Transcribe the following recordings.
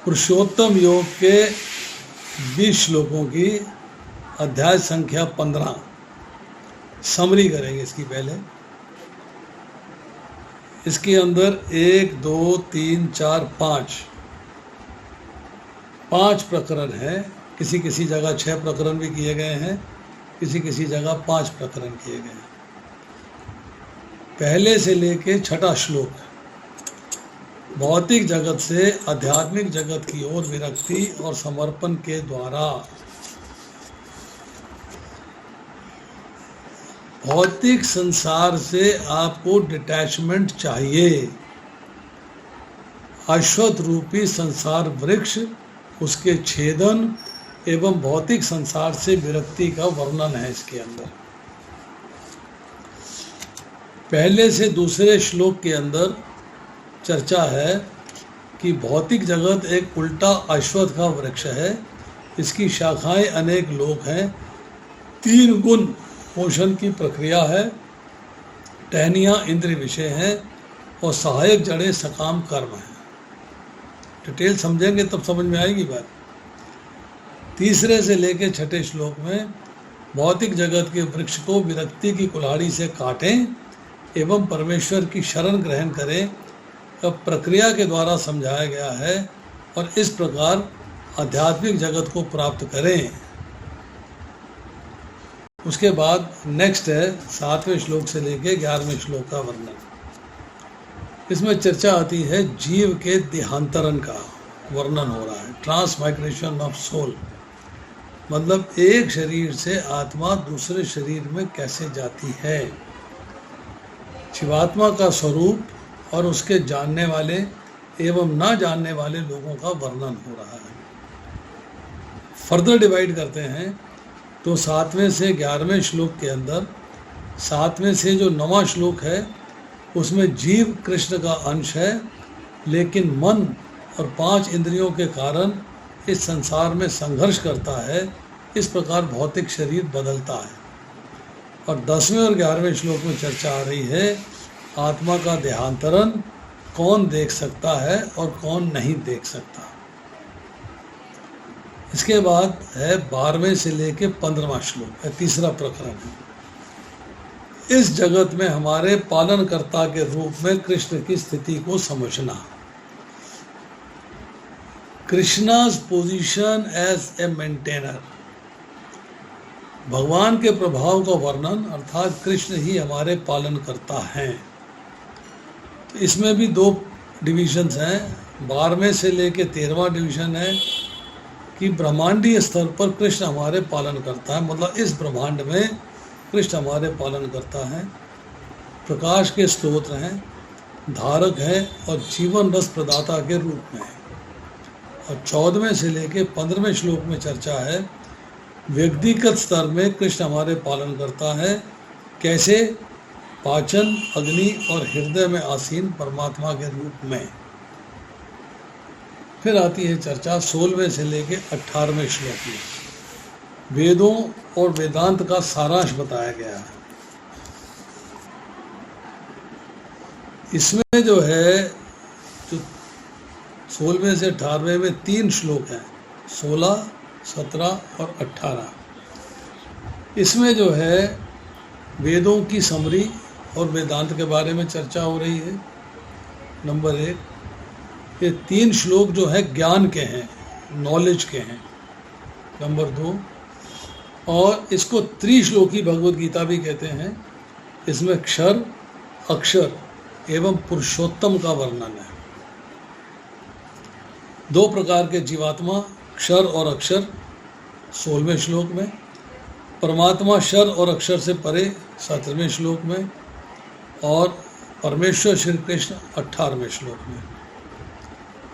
पुरुषोत्तम योग के 20 श्लोकों की अध्याय संख्या 15 समरी करेंगे। इसकी पहले इसके अंदर 1 2 3 4 5 प्रकरण हैं। किसी किसी जगह 6 प्रकरण भी किए गए हैं, किसी किसी जगह 5 प्रकरण किए गए हैं। पहले से लेके 6वां श्लोक भौतिक जगत से आध्यात्मिक जगत की ओर विरक्ति और समर्पण के द्वारा भौतिक संसार से आपको डिटैचमेंट चाहिए। अश्वत्थ रूपी संसार वृक्ष, उसके छेदन एवं भौतिक संसार से विरक्ति का वर्णन है इसके अंदर। पहले से दूसरे श्लोक के अंदर चर्चा है कि भौतिक जगत एक उल्टा अश्वत्थ का वृक्ष है। इसकी शाखाएं अनेक लोक हैं। 3 गुण पोषण की प्रक्रिया है, टहनियाँ इंद्रिय विषय हैं और सहायक जड़ें सकाम कर्म हैं। डिटेल समझेंगे तब समझ में आएगी बात। तीसरे से लेकर 6ठे श्लोक में भौतिक जगत के वृक्ष को विरक्ति की कुल्हाड़ी से काटें एवं परमेश्वर की शरण ग्रहण करें का प्रक्रिया के द्वारा समझाया गया है और इस प्रकार आध्यात्मिक जगत को प्राप्त करें। उसके बाद नेक्स्ट है 7वें श्लोक से लेके 11वें श्लोक का वर्णन। इसमें चर्चा आती है जीव के देहांतरण का वर्णन हो रहा है। ट्रांसमाइग्रेशन ऑफ सोल, मतलब एक शरीर से आत्मा दूसरे शरीर में कैसे जाती है। शिवात्मा का स्वरूप और उसके जानने वाले एवं ना जानने वाले लोगों का वर्णन हो रहा है। फर्दर डिवाइड करते हैं तो 7वें से 11वें श्लोक के अंदर 7वें से जो 9वां श्लोक है उसमें जीव कृष्ण का अंश है, लेकिन मन और 5 इंद्रियों के कारण इस संसार में संघर्ष करता है। इस प्रकार भौतिक शरीर बदलता है। और 10वें और 11वें श्लोक में चर्चा आ रही है आत्मा का देहांतरण कौन देख सकता है और कौन नहीं देख सकता। इसके बाद है 12वें से लेके 15वां श्लोक है, तीसरा प्रकरण है। इस जगत में हमारे पालनकर्ता के रूप में कृष्ण की स्थिति को समझना। कृष्णा's पोजीशन एज ए मेंटेनर, भगवान के प्रभाव का वर्णन, अर्थात कृष्ण ही हमारे पालन करता हैं। तो इसमें भी 2 डिविजन्स हैं। 12वें से लेके 13वां डिवीजन है कि ब्रह्मांडीय स्तर पर कृष्ण हमारे पालन करता है, मतलब इस ब्रह्मांड में कृष्ण हमारे पालन करता है। प्रकाश के स्रोत हैं, धारक है और जीवन रस प्रदाता के रूप में है। और 14वें से लेके 15वें श्लोक में चर्चा है व्यक्तिगत स्तर में कृष्ण हमारे पालन करता है। कैसे? पाचन, अग्नि और हृदय में आसीन परमात्मा के रूप में। फिर आती है चर्चा 16वें से लेके 18वें श्लोक में वेदों और वेदांत का सारांश बताया गया है। इसमें जो है जो 16वें से 18वें में 3 श्लोक हैं, 16, 17 और 18। इसमें जो है वेदों की समरी और वेदांत के बारे में चर्चा हो रही है। नंबर 1, ये 3 श्लोक जो है ज्ञान के हैं, नॉलेज के हैं। नंबर 2, और इसको त्रिश्लोकी भगवद गीता भी कहते हैं। इसमें क्षर, अक्षर एवं पुरुषोत्तम का वर्णन है। 2 प्रकार के जीवात्मा, क्षर और अक्षर 16वें श्लोक में, परमात्मा क्षर और अक्षर से परे 17वें श्लोक में, और परमेश्वर श्री कृष्ण 18वें श्लोक में।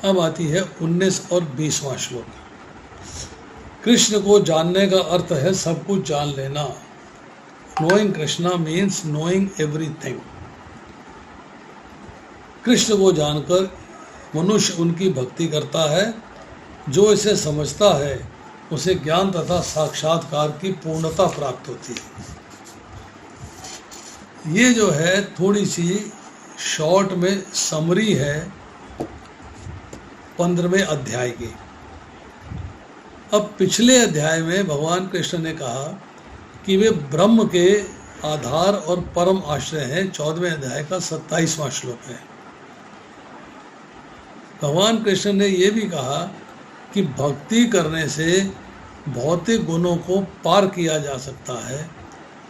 अब आती है 19 और 20वां श्लोक। कृष्ण को जानने का अर्थ है सब कुछ जान लेना। Knowing Krishna means knowing everything. Krishna को जानकर मनुष्य उनकी भक्ति करता है। जो इसे समझता है उसे ज्ञान तथा साक्षात्कार की पूर्णता प्राप्त होती है। ये जो है थोड़ी सी शॉर्ट में समरी है 15वें अध्याय की। अब पिछले अध्याय में भगवान कृष्ण ने कहा कि वे ब्रह्म के आधार और परम आश्रय हैं। 14वें अध्याय का 27वां श्लोक है। भगवान कृष्ण ने यह भी कहा कि भक्ति करने से भौतिक गुणों को पार किया जा सकता है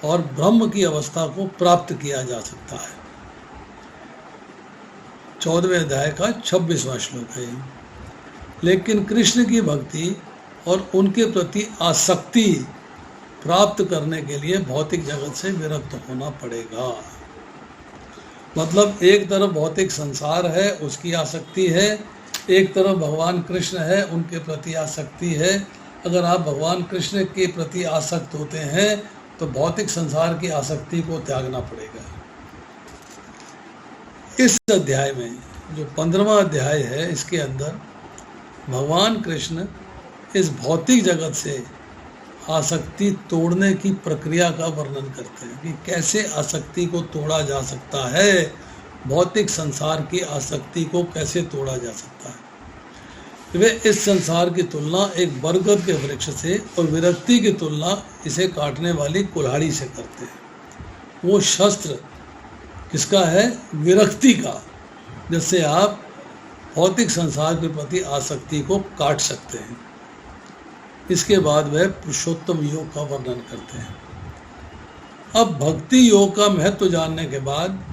और ब्रह्म की अवस्था को प्राप्त किया जा सकता है। 14वें अध्याय का 26वां श्लोक है। लेकिन कृष्ण की भक्ति और उनके प्रति आसक्ति प्राप्त करने के लिए भौतिक जगत से विरक्त होना पड़ेगा। मतलब एक तरफ भौतिक संसार है, उसकी आसक्ति है, एक तरफ भगवान कृष्ण है, उनके प्रति आसक्ति है। अगर आप भगवान कृष्ण के प्रति आसक्त होते हैं तो भौतिक संसार की आसक्ति को त्यागना पड़ेगा। इस अध्याय में जो 15वां अध्याय है, इसके अंदर भगवान कृष्ण इस भौतिक जगत से आसक्ति तोड़ने की प्रक्रिया का वर्णन करते हैं कि कैसे आसक्ति को तोड़ा जा सकता है, भौतिक संसार की आसक्ति को कैसे तोड़ा जा सकता है। वे इस संसार की तुलना एक बरगद के वृक्ष से और विरक्ति की तुलना इसे काटने वाली कुल्हाड़ी से करते हैं। वो शस्त्र किसका है? विरक्ति का, जिससे आप भौतिक संसार के प्रति आसक्ति को काट सकते हैं। इसके बाद वह पुरुषोत्तम योग का वर्णन करते हैं। अब भक्ति योग का महत्व जानने के बाद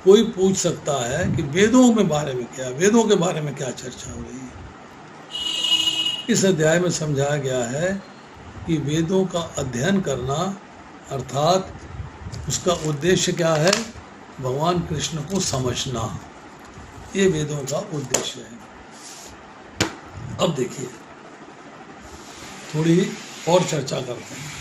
कोई पूछ सकता है कि वेदों के बारे में क्या चर्चा हो रही है। इस अध्याय में समझाया गया है कि वेदों का अध्ययन करना, अर्थात उसका उद्देश्य क्या है? भगवान कृष्ण को समझना, ये वेदों का उद्देश्य है। अब देखिए, थोड़ी और चर्चा करते हैं।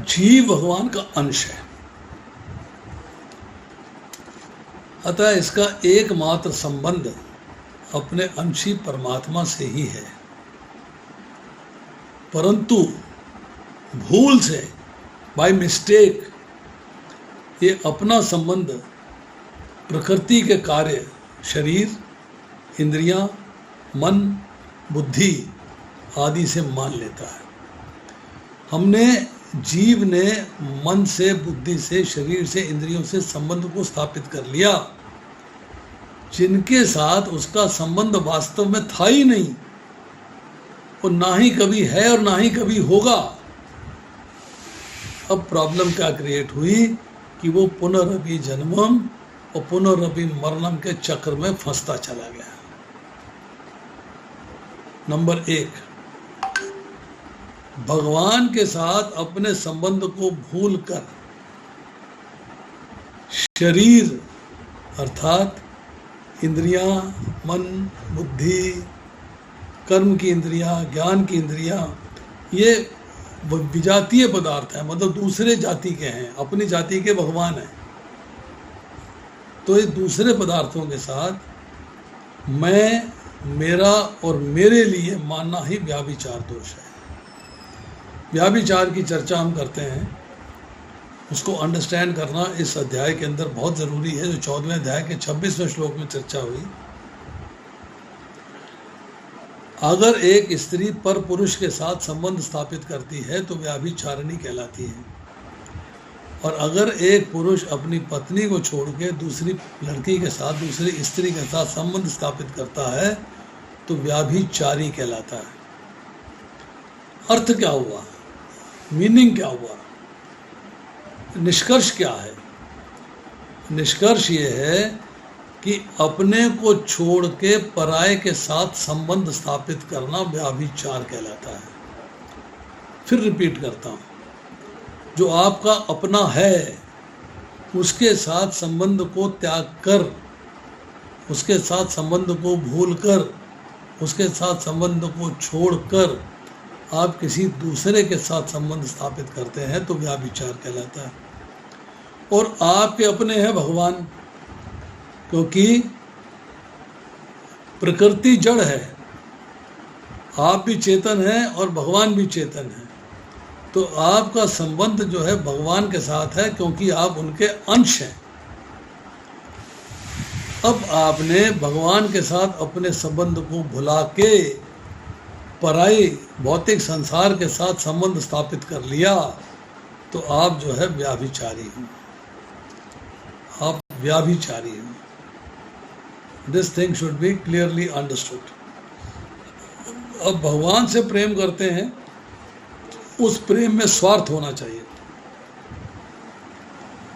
जीव भगवान का अंश है, अतः इसका एकमात्र संबंध अपने अंशी परमात्मा से ही है। परंतु भूल से, बाय मिस्टेक, ये अपना संबंध प्रकृति के कार्य, शरीर, इंद्रियां, मन, बुद्धि आदि से मान लेता है। जीव ने मन से, बुद्धि से, शरीर से, इंद्रियों से संबंध को स्थापित कर लिया, जिनके साथ उसका संबंध वास्तव में था ही नहीं, और ना ही कभी है और ना ही कभी होगा। अब प्रॉब्लम क्या क्रिएट हुई कि वो पुनरअपि जन्मम और पुनरअपि मरणम के चक्र में फंसता चला गया। नंबर 1, भगवान के साथ अपने संबंध को भूलकर शरीर अर्थात इंद्रियां, मन, बुद्धि, कर्म की इंद्रियां, ज्ञान की इंद्रियां, ये विजातीय पदार्थ हैं, मतलब दूसरे जाति के हैं, अपनी जाति के भगवान हैं। तो ये दूसरे पदार्थों के साथ मैं, मेरा और मेरे लिए मानना ही व्याभिचार दोष है। व्याभिचार की चर्चा हम करते हैं, उसको अंडरस्टैंड करना इस अध्याय के अंदर बहुत ज़रूरी है, जो 14वें अध्याय के 26वें श्लोक में चर्चा हुई। अगर एक स्त्री पर पुरुष के साथ संबंध स्थापित करती है तो व्याभिचारिणी कहलाती है, और अगर एक पुरुष अपनी पत्नी को छोड़ के दूसरी लड़की के साथ, दूसरी स्त्री के साथ संबंध स्थापित करता है तो व्याभिचारी कहलाता है। अर्थ क्या हुआ? मीनिंग क्या हुआ? निष्कर्ष क्या है? निष्कर्ष ये है कि अपने को छोड़ के पराये के साथ संबंध स्थापित करना व्याभिचार कहलाता है। फिर रिपीट करता हूँ, जो आपका अपना है उसके साथ संबंध को त्याग कर, उसके साथ संबंध को भूल कर, उसके साथ संबंध को छोड़कर आप किसी दूसरे के साथ संबंध स्थापित करते हैं तो व्याभिचार कहलाता है। और आपके अपने हैं भगवान, क्योंकि प्रकृति जड़ है, आप भी चेतन हैं और भगवान भी चेतन है। तो आपका संबंध जो है भगवान के साथ है, क्योंकि आप उनके अंश हैं। अब आपने भगवान के साथ अपने संबंध को भुला के पराई भौतिक संसार के साथ संबंध स्थापित कर लिया, तो आप जो है व्याभिचारी हो, आप व्याभिचारी हो। This thing should be clearly understood. अब भगवान से प्रेम करते हैं, उस प्रेम में स्वार्थ होना चाहिए।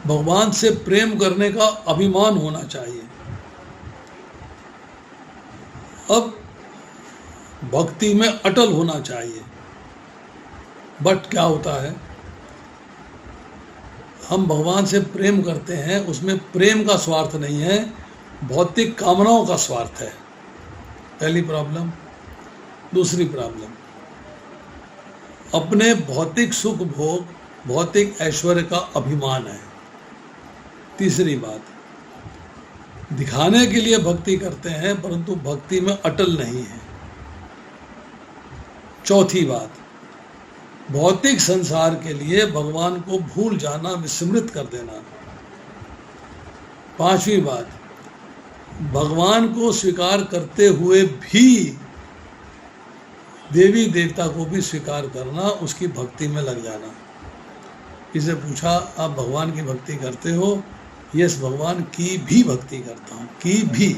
भगवान से प्रेम करने का अभिमान होना चाहिए। अब भक्ति में अटल होना चाहिए। बट क्या होता है, हम भगवान से प्रेम करते हैं, उसमें प्रेम का स्वार्थ नहीं है, भौतिक कामनाओं का स्वार्थ है। पहली प्रॉब्लम। दूसरी प्रॉब्लम, अपने भौतिक सुख भोग, भौतिक ऐश्वर्य का अभिमान है। तीसरी बात, दिखाने के लिए भक्ति करते हैं परंतु भक्ति में अटल नहीं है। चौथी बात, भौतिक संसार के लिए भगवान को भूल जाना, विस्मृत कर देना। पांचवी बात, भगवान को स्वीकार करते हुए भी देवी देवता को भी स्वीकार करना, उसकी भक्ति में लग जाना। इसे पूछा, आप भगवान की भक्ति करते हो? यस, भगवान की भी भक्ति करता हूँ, की भी।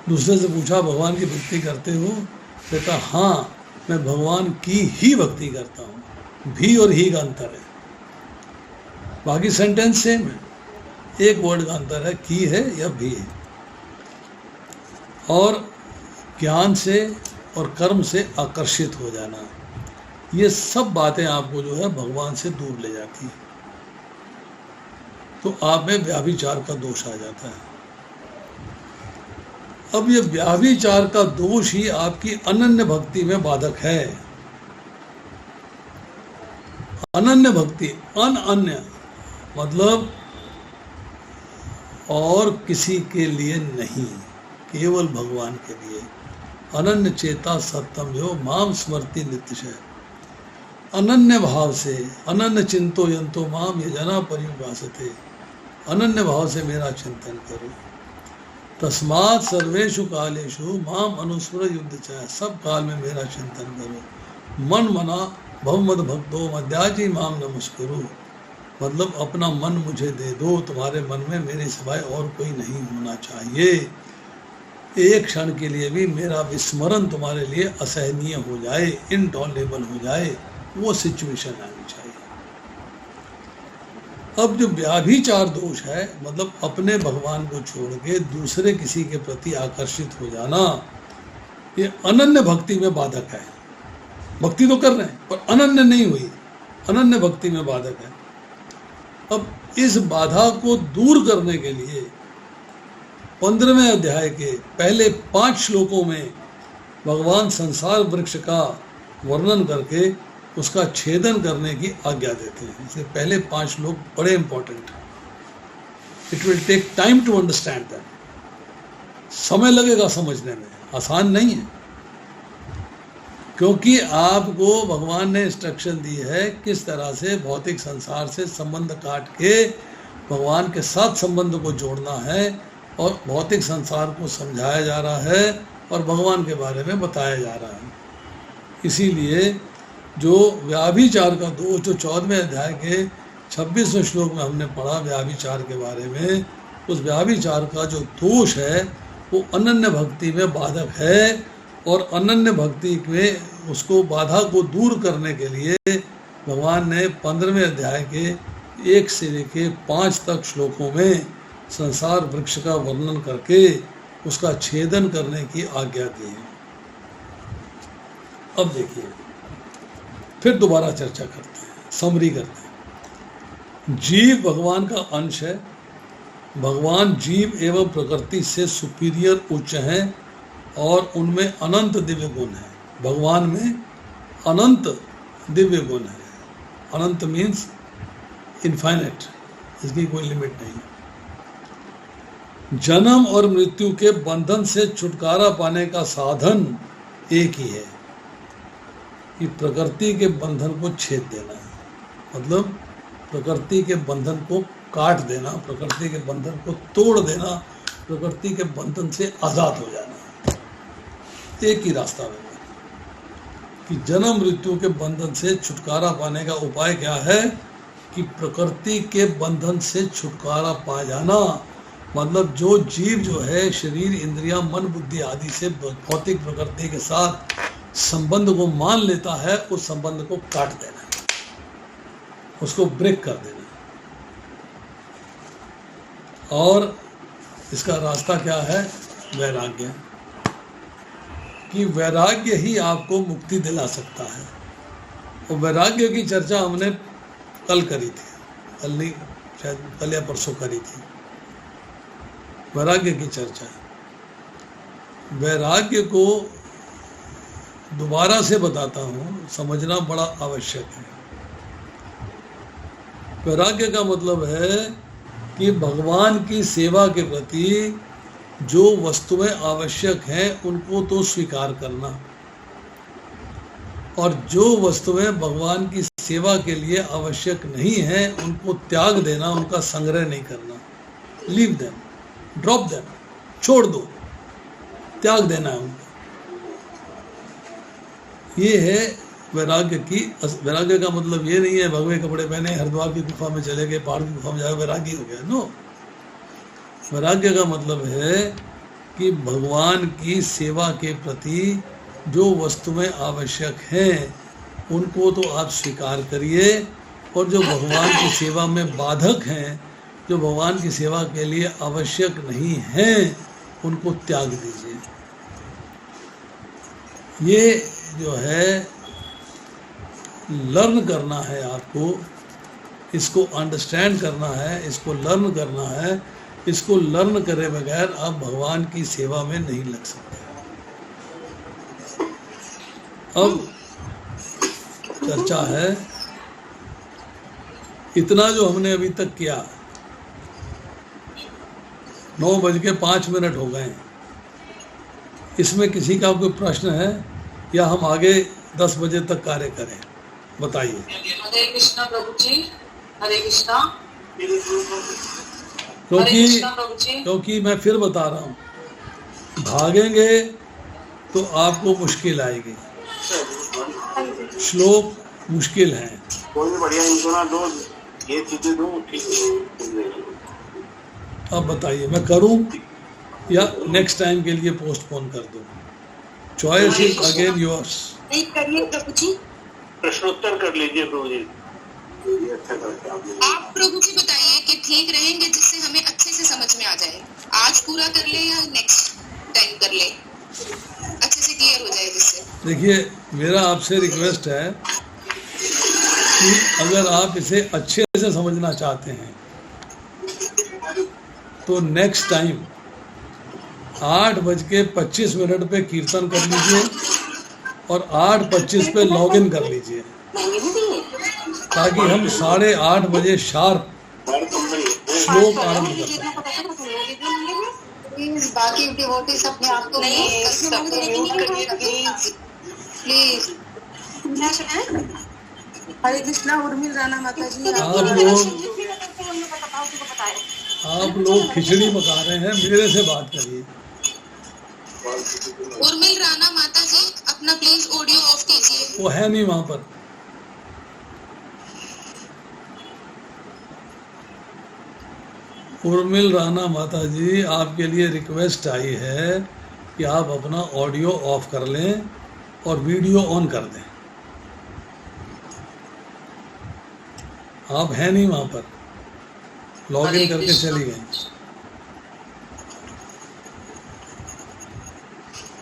दूसरे से पूछा, भगवान की भक्ति करते हो? कहता हाँ, मैं भगवान की ही भक्ति करता हूँ। भी और ही का अंतर है, बाकी सेंटेंस सेम है, एक वर्ड का अंतर है, की है या भी है। और ज्ञान से और कर्म से आकर्षित हो जाना, ये सब बातें आपको जो है भगवान से दूर ले जाती है। तो आप में व्याभिचार का दोष आ जाता है। अब ये व्याभिचार का दोष ही आपकी अनन्य भक्ति में बाधक है। अनन्य भक्ति, अनन्य मतलब और किसी के लिए नहीं, केवल भगवान के लिए। अनन्य चेता सत्यम जो माम स्मृति नित्यशः। अनन्य भाव से, अनन्य चिंतो यंतो माम ये जना पर्युपासते। अनन्य भाव से मेरा चिंतन करो। तस्मात् सर्वेषु कालेषु माम अनुस्मर युद्ध चाहे, सब काल में मेरा चिंतन करो। मन मना भवमद भक्तो मध्याजी माम नमस्कुरु। मतलब अपना मन मुझे दे दो, तुम्हारे मन में मेरे सिवाय और कोई नहीं होना चाहिए। एक क्षण के लिए भी मेरा विस्मरण तुम्हारे लिए असहनीय हो जाए, इनटॉलरेबल हो जाए, वो सिचुएशन आनी चाहिए। अब जो व्याभिचार दोष है, मतलब अपने भगवान को छोड़ के दूसरे किसी के प्रति आकर्षित हो जाना, ये अनन्य भक्ति में बाधक है। भक्ति तो कर रहे हैं पर अनन्य नहीं हुई, अनन्य भक्ति में बाधक है। अब इस बाधा को दूर करने के लिए 15वें अध्याय के पहले 5 श्लोकों में भगवान संसार वृक्ष का वर्णन करके उसका छेदन करने की आज्ञा देते हैं। इसलिए पहले 5 श्लोक बड़े इंपॉर्टेंट हैं। It will take time to understand that. समय लगेगा समझने में, आसान नहीं है, क्योंकि आपको भगवान ने इंस्ट्रक्शन दी है किस तरह से भौतिक संसार से संबंध काट के भगवान के साथ संबंध को जोड़ना है, और भौतिक संसार को समझाया जा रहा है और भगवान के बारे में बताया जा रहा है। इसीलिए जो व्याभिचार का दोष, जो 14वें अध्याय के 26वें श्लोक में हमने पढ़ा व्याभिचार के बारे में, उस व्याभिचार का जो दोष है वो अनन्य भक्ति में बाधक है। और अनन्य भक्ति में उसको बाधा को दूर करने के लिए भगवान ने 15वें अध्याय के 1 से लेके 5 तक श्लोकों में संसार वृक्ष का वर्णन करके उसका छेदन करने की आज्ञा दी है। अब देखिए, फिर दोबारा चर्चा करते हैं, समरी करते हैं। जीव भगवान का अंश है। भगवान जीव एवं प्रकृति से सुपीरियर, उच्च हैं और उनमें अनंत दिव्य गुण है। भगवान में अनंत दिव्य गुण है। अनंत मीन्स इनफाइनाइट, इसकी कोई लिमिट नहीं। जन्म और मृत्यु के बंधन से छुटकारा पाने का साधन एक ही है, कि प्रकृति के बंधन को छेद देना, मतलब प्रकृति के बंधन को काट देना, प्रकृति के बंधन को तोड़ देना, प्रकृति के बंधन से आज़ाद हो जाना। एक ही रास्ता है कि जन्म मृत्यु के बंधन से छुटकारा पाने का उपाय क्या है कि प्रकृति के बंधन से छुटकारा पा जाना। मतलब जो जीव जो है शरीर इंद्रियां मन बुद्धि आदि से भौतिक प्रकृति के साथ संबंध को मान लेता है, उस संबंध को काट देना, उसको ब्रेक कर देना। और इसका रास्ता क्या है? वैराग्य। कि वैराग्य ही आपको मुक्ति दिला सकता है। और वैराग्य की चर्चा हमने कल करी थी, कल नहीं, शायद कल या परसों करी थी, वैराग्य की चर्चा। वैराग्य को दोबारा से बताता हूँ, समझना बड़ा आवश्यक है। वैराग्य का मतलब है कि भगवान की सेवा के प्रति जो वस्तुएं आवश्यक हैं उनको तो स्वीकार करना, और जो वस्तुएं भगवान की सेवा के लिए आवश्यक नहीं हैं उनको त्याग देना, उनका संग्रह नहीं करना। लीव देम, ड्रॉप देम, छोड़ दो, त्याग देना है उनको। ये है वैराग्य की। वैराग्य का मतलब ये नहीं है भगवे कपड़े पहने हरिद्वार की गुफा में चले गए, पहाड़ की गुफा में जाए वैराग्य हो गया। नो, वैराग्य का मतलब है कि भगवान की सेवा के प्रति जो वस्तुएं आवश्यक हैं उनको तो आप स्वीकार करिए, और जो भगवान की सेवा में बाधक हैं, जो भगवान की सेवा के लिए आवश्यक नहीं हैं, उनको त्याग दीजिए। ये जो है लर्न करना है आपको, इसको अंडरस्टैंड करना है, इसको लर्न करना है। इसको लर्न करे बगैर आप भगवान की सेवा में नहीं लग सकते। अब चर्चा है, इतना जो हमने अभी तक किया, 9:05 हो गए, इसमें किसी का कोई प्रश्न है या हम आगे 10 बजे तक कार्य करें? बताइए। हरे कृष्णा प्रभु जी, हरे कृष्णा। क्योंकि मैं फिर बता रहा हूँ, भागेंगे तो आपको मुश्किल आएगी। श्लोक मुश्किल है। कोई भी बढ़िया इनको ना दो, ये चीजें दो। अब बताइए, मैं करूं या नेक्स्ट टाइम के लिए पोस्टपोन कर दूं? Choice is again yours. करिए प्रभु जी, प्रश्नोत्तर कर लीजिए प्रभु जी। आप प्रभु जी बताइए कि ठीक रहेंगे जिससे हमें अच्छे से समझ में आ जाए। आज पूरा कर ले या नेक्स्ट टाइम कर ले, अच्छे से क्लियर हो जाए जिससे। देखिए, मेरा आपसे रिक्वेस्ट है कि अगर आप इसे अच्छे से समझना चाहते हैं तो नेक्स्ट टाइम 8:25 पे कीर्तन कर लीजिए और 8:25 पे लॉग इन कर लीजिए, ताकि हम 8:30 बजे शार्प श्लोक आरंभ कर सकें। बाकी डिवोटीज अपने आप को प्लीज। हरे कृष्णा। उर्मिल राणा माता जी, आप लोग खिचड़ी पका रहे हैं, मेरे से बात करिए। उर्मिल राणा माता जी, अपना प्लीज ऑडियो ऑफ कीजिए। वो है नहीं वहां पर। उर्मिल राणा माता जी, आपके लिए रिक्वेस्ट आई है कि आप अपना ऑडियो ऑफ कर लें और वीडियो ऑन कर दें। आप हैं नहीं वहां पर, लॉग इन करके चली गई।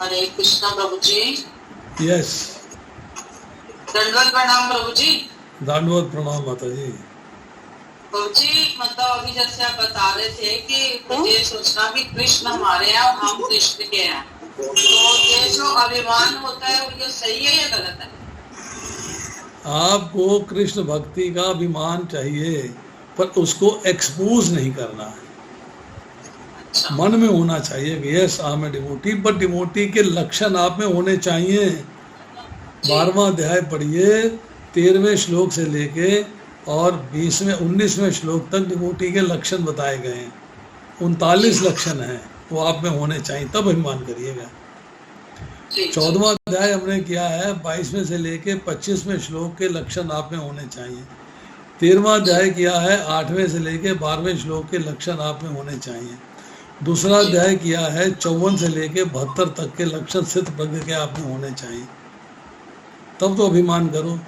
हरे कृष्णा प्रभु जी। यस, दंडवत प्रणाम प्रभु जी। दंडवत प्रणाम माता जी। प्रभु जी, मतलब अभी जैसे आप बता रहे थे कि मुझे सोचना भी कृष्ण हमारे हैं और हम कृष्ण के हैं, तो ये जो अभिमान होता है वो सही है या गलत है? आपको कृष्ण भक्ति का अभिमान चाहिए, पर उसको एक्सपोज नहीं करना है। अच्छा। मन में होना चाहिए कि yes I am a devotee, but devotee के लक्षण आप में होने चाहिए। 12वां अध्याय पढ़िए, 13वें श्लोक से लेके और 19वें श्लोक तक डिवोटी के लक्षण बताए गए हैं। 39 लक्षण हैं, वो आप में होने चाहिए, तब अभिमान करिएगा। 14वां अध्याय हमने किया है, 22वें से लेके 25वें श्लोक के लक्षण आप में होने चाहिए। 13वां अध्याय किया है, 8वें से लेके 12वें श्लोक के लक्षण आप में होने चाहिए। दूसरा अध्याय किया है, 54 से लेके 72 तक के लक्षण सिद्ध प्रज्ञ के आप में होने चाहिए, तब तो अभिमान करो,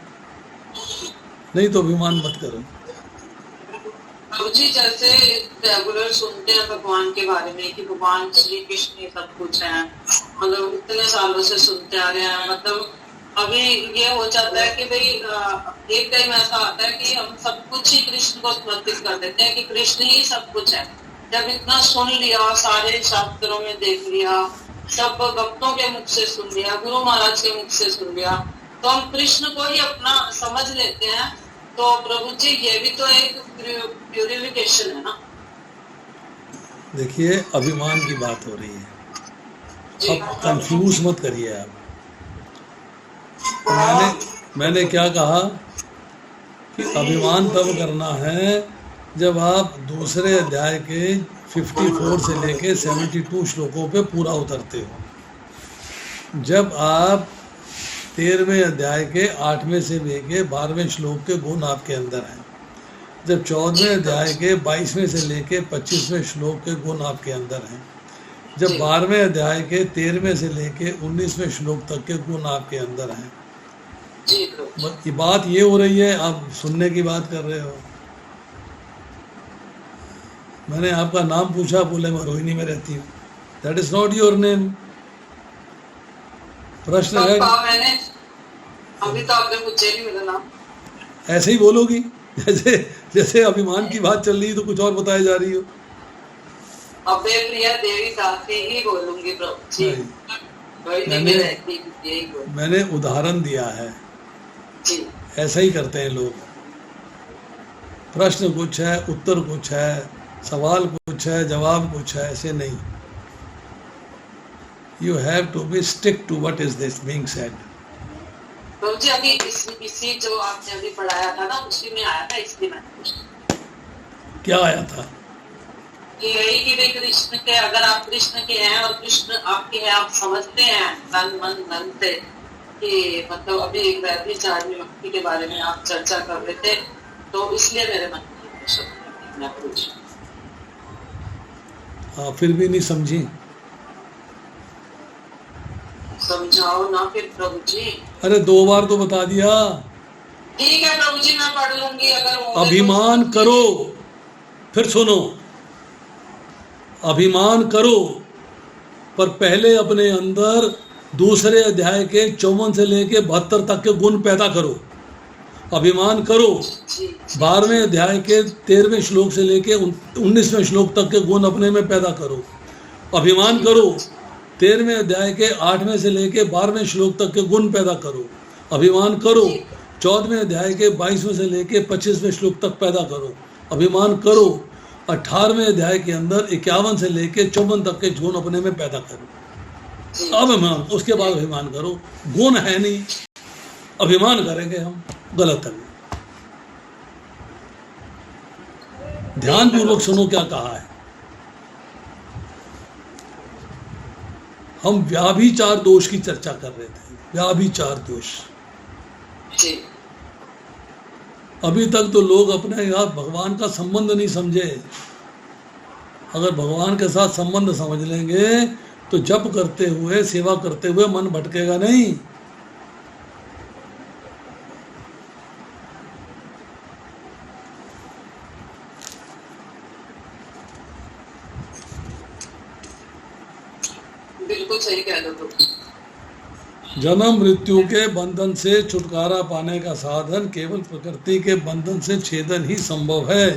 नहीं तो अभिमान मत करो। प्रभु जी जैसे रेगुलर सुनते हैं भगवान के बारे में कि भगवान श्री कृष्ण ही सब कुछ है, मतलब इतने सालों से सुनते आ रहे हैं, मतलब अभी ये हो जाता है कि भाई एक टाइम ऐसा आता है कि हम सब कुछ ही कृष्ण को समर्पित कर देते हैं कि कृष्ण ही सब कुछ है। जब इतना सुन लिया, सारे शास्त्रों में देख लिया, सब भक्तों के मुख से सुन लिया, गुरु महाराज के मुख से सुन लिया, तो हम कृष्ण को ही अपना समझ लेते हैं। तो प्रभु जी ये भी तो एक प्यूरिफिकेशन है ना। देखिए अभिमान की बात हो रही है, अब कंफ्यूज मत करिए आप। मैंने क्या कहा कि अभिमान तब करना है जब आप दूसरे अध्याय के 54 से लेके 72 श्लोकों पे पूरा उतरते हो। जब आप 13वें अध्याय के 8वें से लेके 12वें श्लोक के गुण आपके अंदर हैं, जब 14वें अध्याय के 22वें से लेके 25वें श्लोक के गुण आपके अंदर हैं, जब 12वें अध्याय के 13वें से लेके 19वें श्लोक तक के गुण आपके अंदर हैं। ये बात ये हो रही है, आप सुनने की बात कर रहे हो। मैंने आपका नाम पूछा, बोले मैं रोहिणी में रहती हूँ। That is not your name. प्रश्न है, मैंने अभी तो आपने मुझे नहीं मिला नाम। ऐसे ही बोलोगी जैसे जैसे अभिमान की बात चल रही है तो कुछ और बताई जा रही हो। अबे प्रिया देवी साथी ही बोलूंगी प्रभु जी। मैंने उदाहरण दिया है, ऐसा ही करते हैं लोग। प्रश्न कुछ है, उत्तर कुछ है, सवाल कुछ है, जवाब कुछ है, ऐसे नहीं। You have to be stick to what is this being said. प्रभु जी अभी इसी जो आपने अभी पढ़ाया था ना, उसी में आया था, इसलिए मैंने पूछा। क्या आया था? यही कि वे कृष्ण के, अगर आप कृष्ण के हैं और कृष्ण आपके हैं, आप समझते हैं तन मन धन से कि मतलब अभी वैदिक चार्मी भक्ति के बारे में आप चर्चा कर रहे थे, तो इसलिए मेरे मन में पूछा। फिर भी नहीं समझी? समझाओ ना फिर प्रभु जी। अरे 2 बार तो बता दिया। ठीक है प्रभु जी, मैं पढ़ लूंगी। अगर अभिमान करो, फिर सुनो, अभिमान करो, पर पहले अपने अंदर दूसरे अध्याय के 54 से लेके 72 तक के गुण पैदा करो। अभिमान करो, 12वें अध्याय के 13वें श्लोक से लेके 19वें श्लोक तक के गुण अपने में पैदा करो। अभिमान करो, 13वें अध्याय के 8वें से लेके 12वें श्लोक तक के गुण पैदा करो। अभिमान करो, 14वें अध्याय के 22वें से लेके 25वें श्लोक तक पैदा करो। अभिमान करो, 18वें अध्याय के अंदर 51 से लेके 54 तक के गुण अपने में पैदा करो। अब अभिमान, उसके बाद अभिमान करो। गुण है नहीं, अभिमान करेंगे हम, गलत है। ध्यान पूर्वक सुनो क्या कहा है। हम व्याभिचार दोष की चर्चा कर रहे थे, व्याभिचार दोष। अभी तक तो लोग अपने साथ भगवान का संबंध नहीं समझे। अगर भगवान के साथ संबंध समझ लेंगे तो जप करते हुए, सेवा करते हुए मन भटकेगा नहीं। बिल्कुल सही कह रहे हो। जन्म मृत्यु के बंधन से छुटकारा पाने का साधन केवल प्रकृति के बंधन से छेदन ही संभव है।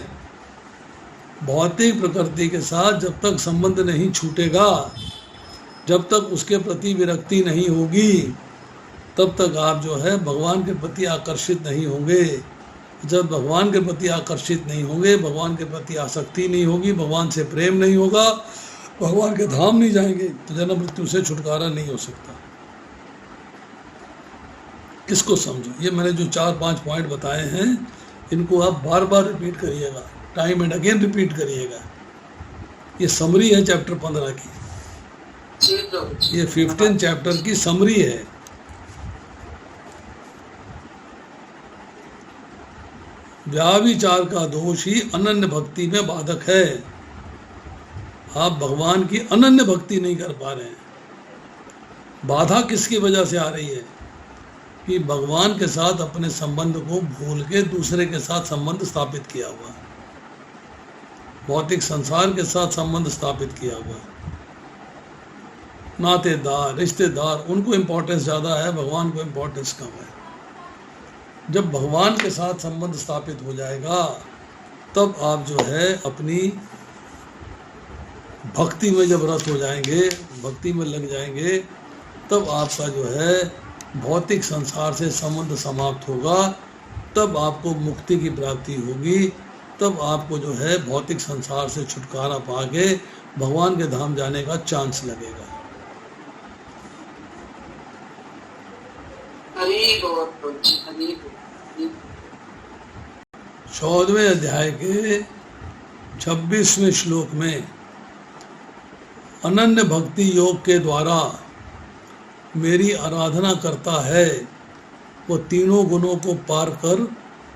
भौतिक प्रकृति के साथ जब तक संबंध नहीं छूटेगा, जब तक उसके प्रति विरक्ति नहीं होगी, तब तक आप जो है भगवान के प्रति आकर्षित नहीं होंगे। जब भगवान के प्रति आकर्षित नहीं होंगे, भगवान के प्रति आसक्ति नहीं होगी, भगवान से प्रेम नहीं होगा, भगवान के धाम नहीं जाएंगे, तो जन्म मृत्यु से छुटकारा नहीं हो सकता। इसको समझो। ये मैंने जो 4-5 पॉइंट बताए हैं, इनको आप बार बार रिपीट करिएगा, टाइम एंड अगेन रिपीट करिएगा। ये समरी है चैप्टर 15 की, जी प्रभु जी। ये 15 चैप्टर की समरी है। व्याभिचार का दोष ही अनन्य भक्ति में बाधक है। आप भगवान की अनन्य भक्ति नहीं कर पा रहे हैं। बाधा किसकी वजह से आ रही है? कि भगवान के साथ अपने संबंध को भूल के दूसरे के साथ संबंध स्थापित किया हुआ, भौतिक संसार के साथ संबंध स्थापित किया हुआ, नातेदार रिश्तेदार, उनको इम्पोर्टेंस ज़्यादा है, भगवान को इम्पोर्टेंस कम है। जब भगवान के साथ संबंध स्थापित हो जाएगा तब आप जो है अपनी भक्ति में जब रत हो जाएंगे, भक्ति में लग जाएंगे, तब आपका जो है भौतिक संसार से संबंध समाप्त होगा, तब आपको मुक्ति की प्राप्ति होगी, तब आपको जो है भौतिक संसार से छुटकारा पाके भगवान के धाम जाने का चांस लगेगा। हरि बोल प्रभु जी, हरि बोल। 14वें अध्याय के 26वें श्लोक में अनन्य भक्ति योग के द्वारा मेरी आराधना करता है, वो तीनों गुणों को पार कर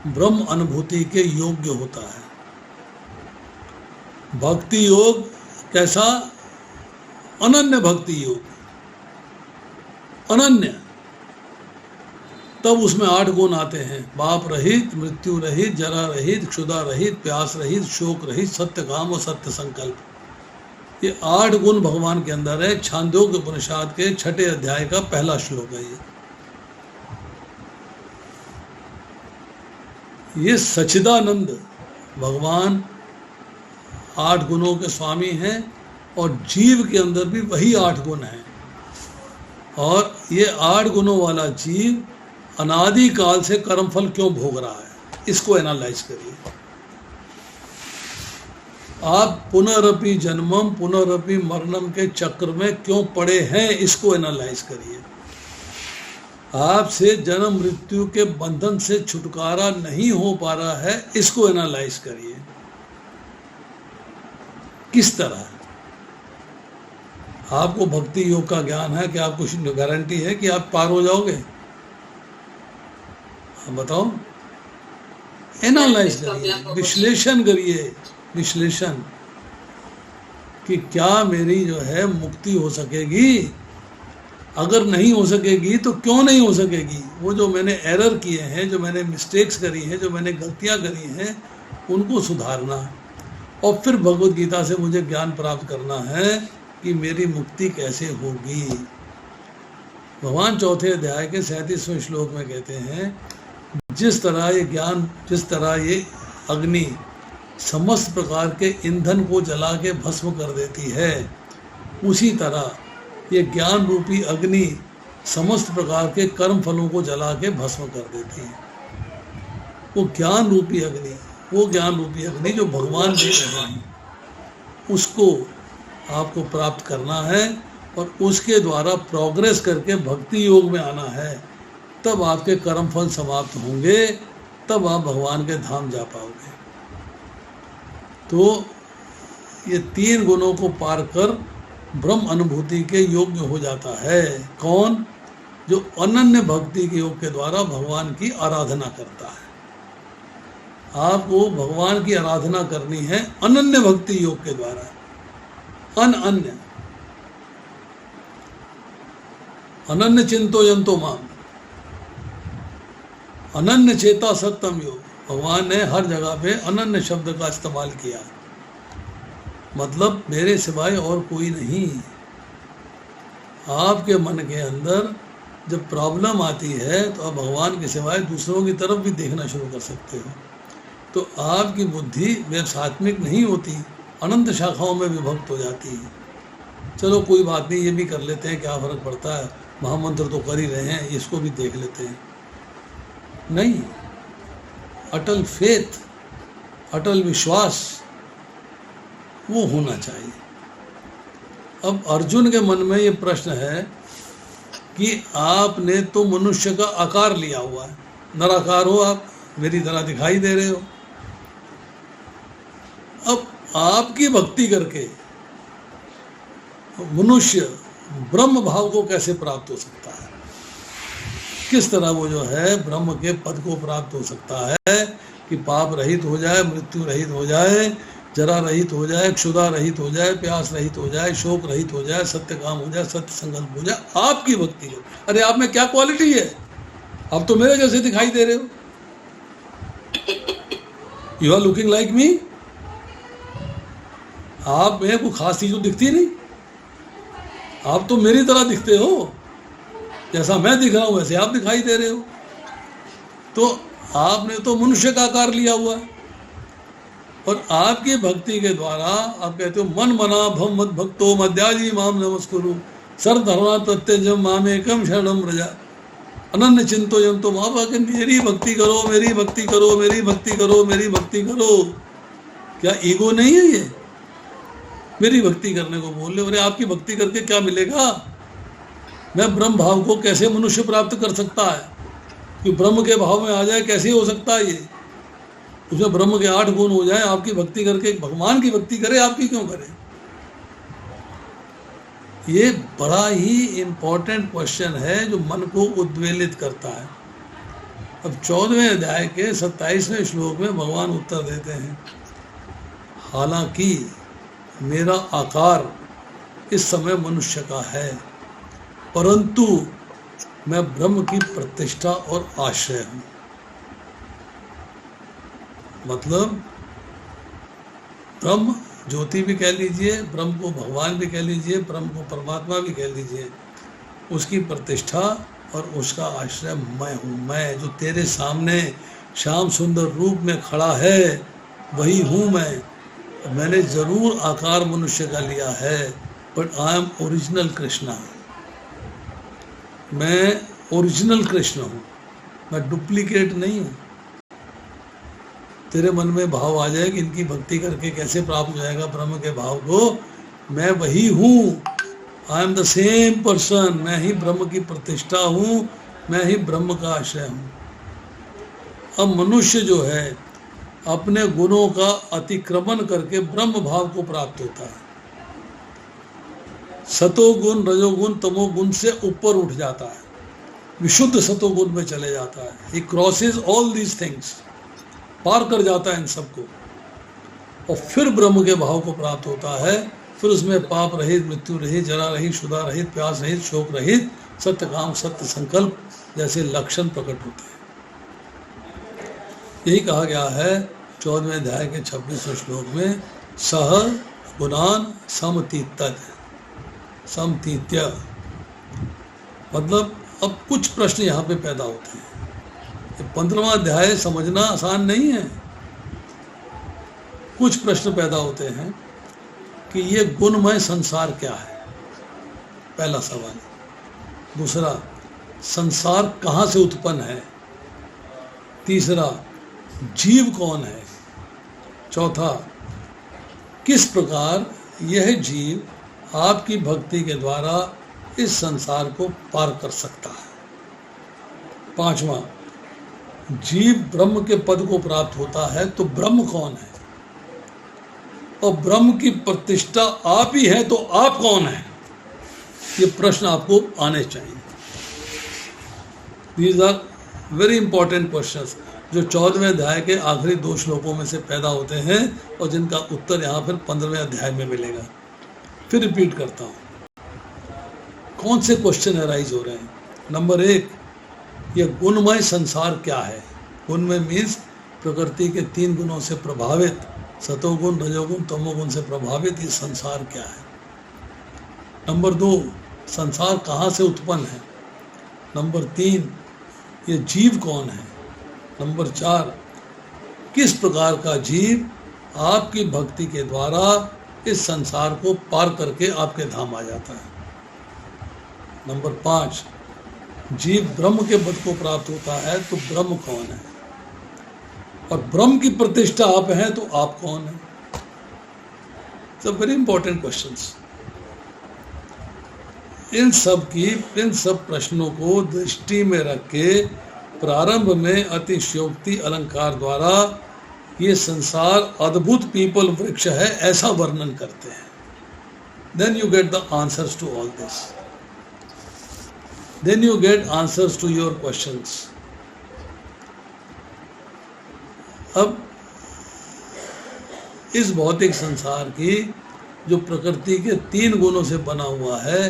ब्रह्म अनुभूति के योग्य होता है। भक्ति योग कैसा? अनन्य भक्ति योग, अनन्य। तब उसमें 8 गुण आते हैं, पाप रहित, मृत्यु रहित, जरा रहित, क्षुधा रहित, प्यास रहित, शोक रहित, सत्य काम और सत्य संकल्प। ये 8 गुण भगवान के अंदर है। छांदोग्य उपनिषद के 6ठे अध्याय का पहला श्लोक है ये सच्चिदानंद भगवान 8 गुणों के स्वामी हैं और जीव के अंदर भी वही 8 गुण हैं। और ये 8 गुणों वाला जीव अनादि काल से कर्मफल क्यों भोग रहा है, इसको एनालाइज करिए। आप पुनरपि जन्मम पुनरपि मरणम के चक्र में क्यों पड़े हैं, इसको एनालाइज करिए। आपसे जन्म मृत्यु के बंधन से छुटकारा नहीं हो पा रहा है, इसको एनालाइज करिए। किस तरह? आपको भक्ति योग का ज्ञान है कि आपको गारंटी है कि आप पार हो जाओगे? बताओ, एनालाइज करिए, विश्लेषण करिए, विश्लेषण कि क्या मेरी जो है मुक्ति हो सकेगी। अगर नहीं हो सकेगी तो क्यों नहीं हो सकेगी? वो जो मैंने एरर किए हैं, जो मैंने मिस्टेक्स करी हैं, जो मैंने गलतियां करी हैं, उनको सुधारना। और फिर भगवद गीता से मुझे ज्ञान प्राप्त करना है कि मेरी मुक्ति कैसे होगी। भगवान 4थे अध्याय के 37वें श्लोक में कहते हैं, जिस तरह ये ज्ञान, जिस तरह ये अग्नि समस्त प्रकार के ईंधन को जला के भस्म कर देती है, उसी तरह ये ज्ञान रूपी अग्नि समस्त प्रकार के कर्म फलों को जला के भस्म कर देती है। वो ज्ञान रूपी अग्नि, वो ज्ञान रूपी अग्नि जो भगवान दे रहे हैं, उसको आपको प्राप्त करना है और उसके द्वारा प्रोग्रेस करके भक्ति योग में आना है। तब आपके कर्म फल समाप्त होंगे, तब आप भगवान के धाम जा पाओगे। तो ये 3 गुणों को पार कर ब्रह्म अनुभूति के योग्य हो जाता है। कौन? जो अनन्य भक्ति के योग के द्वारा भगवान की आराधना करता है। आपको भगवान की आराधना करनी है अनन्य भक्ति योग के द्वारा। अनन्य अनन्य चिंतो यंतो माम, अनन्य चेता सत्यम योग। भगवान ने हर जगह पे अनन्य शब्द का इस्तेमाल किया, मतलब मेरे सिवाय और कोई नहीं। आपके मन के अंदर जब प्रॉब्लम आती है तो आप भगवान के सिवाय दूसरों की तरफ भी देखना शुरू कर सकते हो। तो आपकी बुद्धि व्यवसात्मिक नहीं होती, अनंत शाखाओं में विभक्त हो जाती है। चलो कोई बात नहीं, ये भी कर लेते हैं, क्या फ़र्क पड़ता है, महामंत्र तो कर ही रहे हैं, इसको भी देख लेते हैं। नहीं, अटल फेथ, अटल विश्वास वो होना चाहिए। अब अर्जुन के मन में ये प्रश्न है कि आपने तो मनुष्य का आकार लिया हुआ है, नराकार हो आप, मेरी तरह दिखाई दे रहे हो। अब आपकी भक्ति करके मनुष्य ब्रह्म भाव को कैसे प्राप्त हो सकता है? किस तरह वो जो है ब्रह्म के पद को प्राप्त हो सकता है कि पाप रहित हो जाए, मृत्यु रहित हो जाए, जरा रहित हो जाए, क्षुधा रहित हो जाए, प्यास रहित हो जाए, शोक रहित हो जाए, सत्य काम हो जाए, सत्य संकल्प हो जाए आपकी भक्ति को। अरे आप में क्या क्वालिटी है? आप तो मेरे जैसे दिखाई दे रहे हो। You are looking like me. आप में कोई खास चीज तो दिखती नहीं, आप तो मेरी तरह दिखते हो, जैसा मैं दिख रहा हूं वैसे आप दिखाई दे रहे हो। तो आपने तो मनुष्य का आकार लिया हुआ है, और आपकी भक्ति के द्वारा आप कहते हो मन मना भम मद भक्तो मद्याजी माम नमस्कुरु सर्वधर्मा प्रत्यजम माम एकम शरणम व्रजा अनन्य चिंतो यंतो माँ बाप, मेरी भक्ति करो, मेरी भक्ति करो, मेरी भक्ति करो, मेरी भक्ति करो। क्या ईगो नहीं है ये? मेरी भक्ति करने को बोल रहे हो। अरे आपकी भक्ति करके क्या मिलेगा? मैं ब्रह्म भाव को कैसे मनुष्य प्राप्त कर सकता है? कि ब्रह्म के भाव में आ जाए, कैसे हो सकता है ये? उसमें ब्रह्म के 8 गुण हो जाए, आपकी भक्ति करके भगवान की भक्ति करे, आपकी क्यों करे? ये बड़ा ही इंपॉर्टेंट क्वेश्चन है जो मन को उद्वेलित करता है। अब 14वें अध्याय के 27वें श्लोक में भगवान उत्तर देते हैं, हालांकि मेरा आकार इस समय मनुष्य का है, परंतु मैं ब्रह्म की प्रतिष्ठा और आश्रय हूं। मतलब ब्रह्म ज्योति भी कह लीजिए, ब्रह्म को भगवान भी कह लीजिए, ब्रह्म को परमात्मा भी कह लीजिए, उसकी प्रतिष्ठा और उसका आश्रय मैं हूँ। मैं जो तेरे सामने श्याम सुंदर रूप में खड़ा है वही हूँ मैं। मैंने जरूर आकार मनुष्य का लिया है, but I am original Krishna. मैं ओरिजिनल कृष्ण हूँ, मैं डुप्लीकेट नहीं हूँ। तेरे मन में भाव आ जाए कि इनकी भक्ति करके कैसे प्राप्त हो जाएगा ब्रह्म के भाव को, मैं वही हूँ। I am the same person. मैं ही ब्रह्म की प्रतिष्ठा हूँ, मैं ही ब्रह्म का आश्रय हूँ। अब मनुष्य जो है अपने गुणों का अतिक्रमण करके ब्रह्म भाव को प्राप्त होता है। सतोगुण, रजोगुण, तमोगुण से ऊपर उठ जाता है, विशुद्ध सतोगुण में चले जाता है। ही क्रॉसेस ऑल दीज थिंग्स, पार कर जाता है इन सबको, और फिर ब्रह्म के भाव को प्राप्त होता है। फिर उसमें पाप रहित, मृत्यु रहित, जरा रहित, क्षुधा रहित, प्यास रहित, शोक रहित, सत्य काम, सत्य संकल्प जैसे लक्षण प्रकट होते हैं। यही कहा गया है 14वें अध्याय के 26वें श्लोक में, सह गुणान समतीत्य। समतीत्य मतलब अब कुछ प्रश्न यहाँ पे पैदा होते हैं। 15वां अध्याय समझना आसान नहीं है। कुछ प्रश्न पैदा होते हैं कि ये गुणमय संसार क्या है, पहला सवाल। दूसरा, संसार कहाँ से उत्पन्न है। तीसरा, जीव कौन है। चौथा, किस प्रकार यह जीव आपकी भक्ति के द्वारा इस संसार को पार कर सकता है। पांचवा, जीव ब्रह्म के पद को प्राप्त होता है तो ब्रह्म कौन है, और ब्रह्म की प्रतिष्ठा आप ही है तो आप कौन है। ये प्रश्न आपको आने चाहिए। These are very important questions जो 14वें अध्याय के आखिरी 2 श्लोकों में से पैदा होते हैं, और जिनका उत्तर यहाँ फिर 15वें अध्याय में मिलेगा। फिर रिपीट करता हूँ, कौन से क्वेश्चन अराइज हो रहे हैं। नंबर 1, ये गुणमय संसार क्या है। गुणमय मीन्स प्रकृति के 3 गुणों से प्रभावित, सतोगुण, रजोगुण, तमोगुण से प्रभावित ये संसार क्या है। नंबर 2, संसार कहाँ से उत्पन्न है। नंबर 3, ये जीव कौन है। नंबर 4, किस प्रकार का जीव आपकी भक्ति के द्वारा इस संसार को पार करके आपके धाम आ जाता है। नंबर 5, जीव ब्रह्म के पद को प्राप्त होता है तो ब्रह्म कौन है, और ब्रह्म की प्रतिष्ठा आप हैं तो आप कौन है। It's a very important questions. इन सब प्रश्नों को दृष्टि में रख के प्रारंभ में अतिशयोक्ति अलंकार द्वारा ये संसार अद्भुत पीपल वृक्ष है ऐसा वर्णन करते हैं. Then you get the answers to all this. Then you get answers to your questions. अब इस भौतिक संसार की जो प्रकृति के 3 गुणों से बना हुआ है,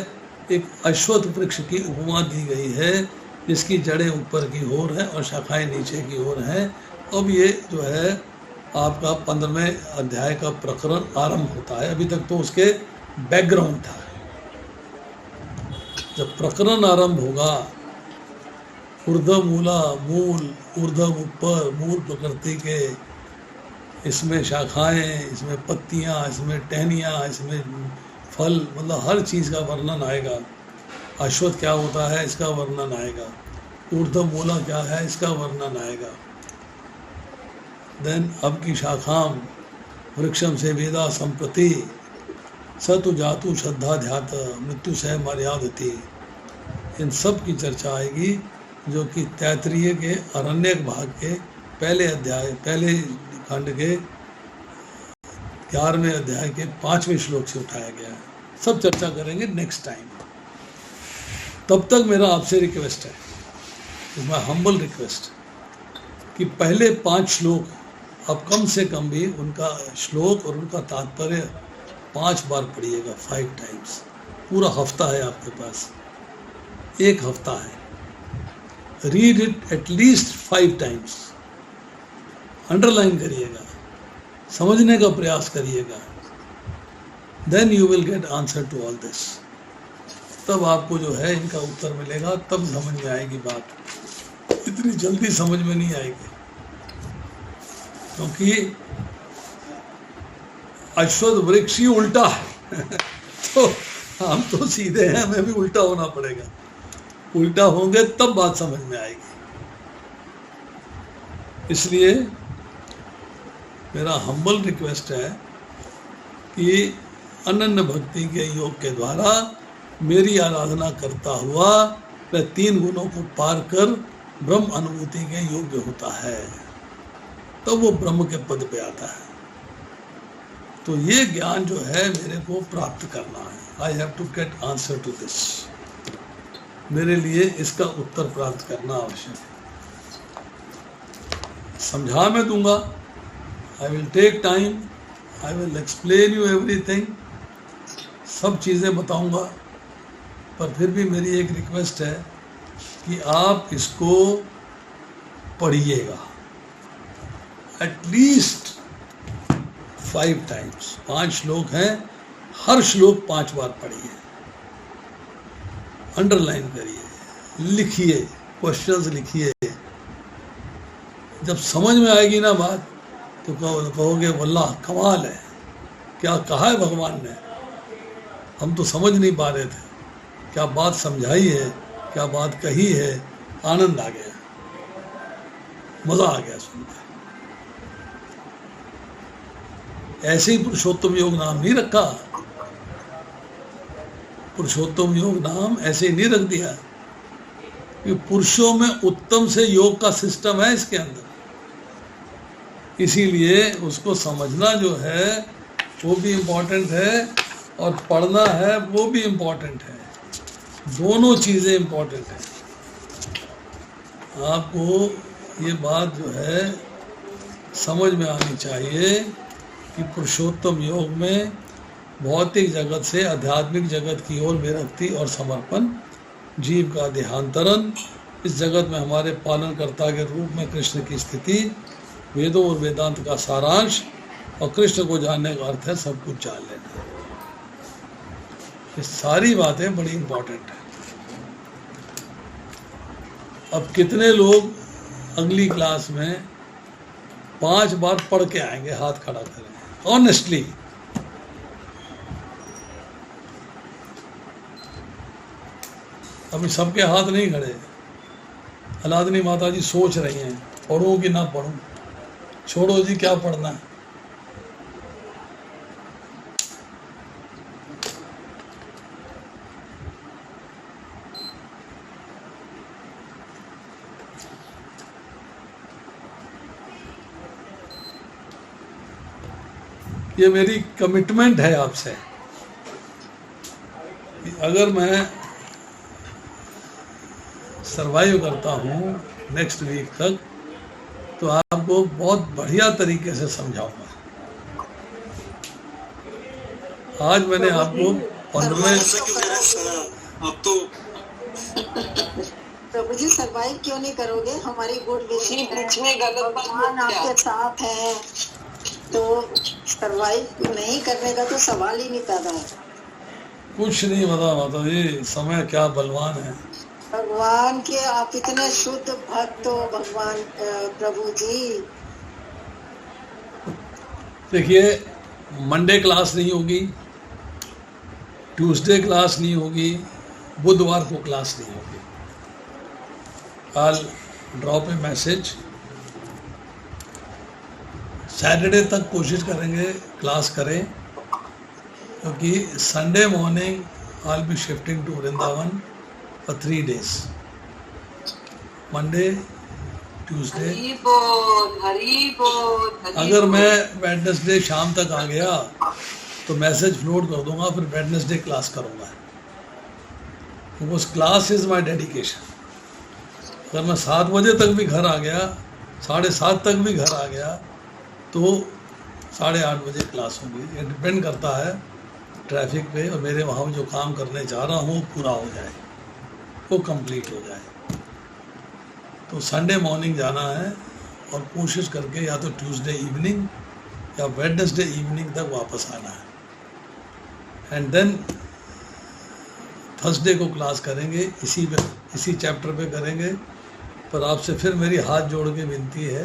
एक अश्वत्थ वृक्ष की उपमा दी गई है जिसकी जड़ें ऊपर की ओर है और शाखाएं नीचे की ओर हैं. अब ये जो है आपका 15वें अध्याय का प्रकरण आरंभ होता है. अभी तक तो उसके बैकग्राउंड था. जब प्रकरण आरंभ होगा, ऊर्ध्व मूला मूल, ऊर्ध्व ऊपर, मूल प्रकृति के, इसमें शाखाएं, इसमें पत्तियां, इसमें टहनियां, इसमें फल, मतलब हर चीज़ का वर्णन आएगा. अश्वत्थ क्या होता है इसका वर्णन आएगा. ऊर्ध्व मूला क्या है इसका वर्णन आएगा. देन अब की शाखां वृक्षम से वेदा संप्रति सतु जातु श्रद्धा ध्यात मृत्यु से मर्यादति. इन सब की चर्चा आएगी जो कि तैत्तिरीय के अरण्यक भाग के पहले अध्याय, पहले खंड के 11वें अध्याय के 5वें श्लोक से उठाया गया है. सब चर्चा करेंगे नेक्स्ट टाइम. तब तक मेरा आपसे रिक्वेस्ट है, इज माई हम्बल रिक्वेस्ट, कि पहले 5 श्लोक अब कम से कम भी उनका श्लोक और उनका तात्पर्य 5 बार पढ़िएगा, 5 टाइम्स. पूरा हफ्ता है आपके पास, एक हफ्ता है. Read it at least 5 times. Underline करिएगा, समझने का प्रयास करिएगा. Then you will get answer to all this. तब आपको जो है इनका उत्तर मिलेगा, तब समझ में आएगी बात. इतनी जल्दी समझ में नहीं आएगी, क्योंकि अश्वत्थ वृक्ष ही उल्टा है. तो हम तो सीधे हैं, हमें भी उल्टा होना पड़ेगा. उल्टा होंगे तब बात समझ में आएगी. इसलिए मेरा हम्बल रिक्वेस्ट है कि अनन्य भक्ति के योग के द्वारा मेरी आराधना करता हुआ वह 3 गुणों को पार कर ब्रह्म अनुभूति के योग्य होता है, तो वो ब्रह्म के पद पे आता है. तो ये ज्ञान जो है मेरे को प्राप्त करना है. I have to get answer to this. मेरे लिए इसका उत्तर प्राप्त करना आवश्यक है. समझा मैं दूंगा. I will take time, I will explain you everything. सब चीज़ें बताऊंगा. पर फिर भी मेरी एक रिक्वेस्ट है कि आप इसको पढ़िएगा एटलीस्ट 5 टाइम्स. 5 श्लोक हैं, हर श्लोक 5 बार पढ़िए. अंडरलाइन करिए, लिखिए, क्वेश्चंस लिखिए. जब समझ में आएगी ना बात तो कहोगे वल्लाह कमाल है, क्या कहा है भगवान ने. हम तो समझ नहीं पा रहे थे, क्या बात समझाई है, क्या बात कही है. आनंद आ गया, मजा आ गया सुनकर. ऐसे ही पुरुषोत्तम योग नाम नहीं रखा. पुरुषोत्तम योग नाम ऐसे ही नहीं रख दिया कि पुरुषों में उत्तम से योग का सिस्टम है इसके अंदर. इसीलिए उसको समझना जो है वो भी इम्पोर्टेंट है और पढ़ना है वो भी इम्पोर्टेंट है. दोनों चीज़ें इम्पोर्टेंट हैं. आपको ये बात जो है समझ में आनी चाहिए कि पुरुषोत्तम योग में भौतिक जगत से आध्यात्मिक जगत की ओर विरक्ति और समर्पण, जीव का देहांतरण, इस जगत में हमारे पालनकर्ता के रूप में कृष्ण की स्थिति, वेदों और वेदांत का सारांश और कृष्ण को जानने का अर्थ है सब कुछ जान लेना. ये सारी बातें बड़ी इंपॉर्टेंट है. अब कितने लोग अगली क्लास में 5 बार पढ़ के आएंगे, हाथ खड़ा करें ऑनेस्टली. अभी सबके हाथ नहीं खड़े. अलादनी माता जी सोच रही हैं पढ़ूं कि ना पढ़ूं. छोड़ो जी, क्या पढ़ना है. ये मेरी कमिटमेंट है आपसे कि अगर मैं सरवाइव करता हूँ नेक्स्ट वीक तक तो आपको बहुत बढ़िया तरीके से समझाऊंगा। आज मैंने आपको 15वें अब तो प्रभु जी सरवाइव क्यों नहीं करोगे? हमारी गुड इसी बीच में गलत बात भगवान हो गया। आपके साथ है, तो सरवाइव नहीं करने का तो सवाल ही नहीं पैदा है। कुछ नहीं पता माता जी, समय क्या बलवान है। भगवान के आप इतने शुद्ध भक्त हो भगवान प्रभु जी। देखिए, मंडे क्लास नहीं होगी, ट्यूसडे क्लास नहीं होगी, बुधवार को क्लास नहीं होगी। I'll ड्रॉप ए मैसेज। सैटरडे तक कोशिश करेंगे क्लास करें, क्योंकि Sunday morning I'll be shifting to Vrindavan for 3 days, Monday Tuesday. Hari बोल हरी बोल हरी अगर बोल। मैं वेडनेसडे शाम तक आ गया तो मैसेज फ्लोट कर दूंगा, फिर वेडनेसडे क्लास करूंगा, because class is my dedication. अगर मैं 7 बजे तक भी घर आ गया, 7:30 तक भी घर आ गया, तो 8:30 बजे क्लास होगी। ये डिपेंड करता है ट्रैफिक पे और मेरे वहाँ जो काम करने जा रहा हूँ पूरा हो जाए, वो कंप्लीट हो जाए। तो संडे मॉर्निंग जाना है और कोशिश करके या तो ट्यूसडे इवनिंग या वेडनेसडे इवनिंग तक वापस आना है, एंड देन थर्सडे को क्लास करेंगे, इसी चैप्टर पे करेंगे। पर आपसे फिर मेरी हाथ जोड़ के विनती है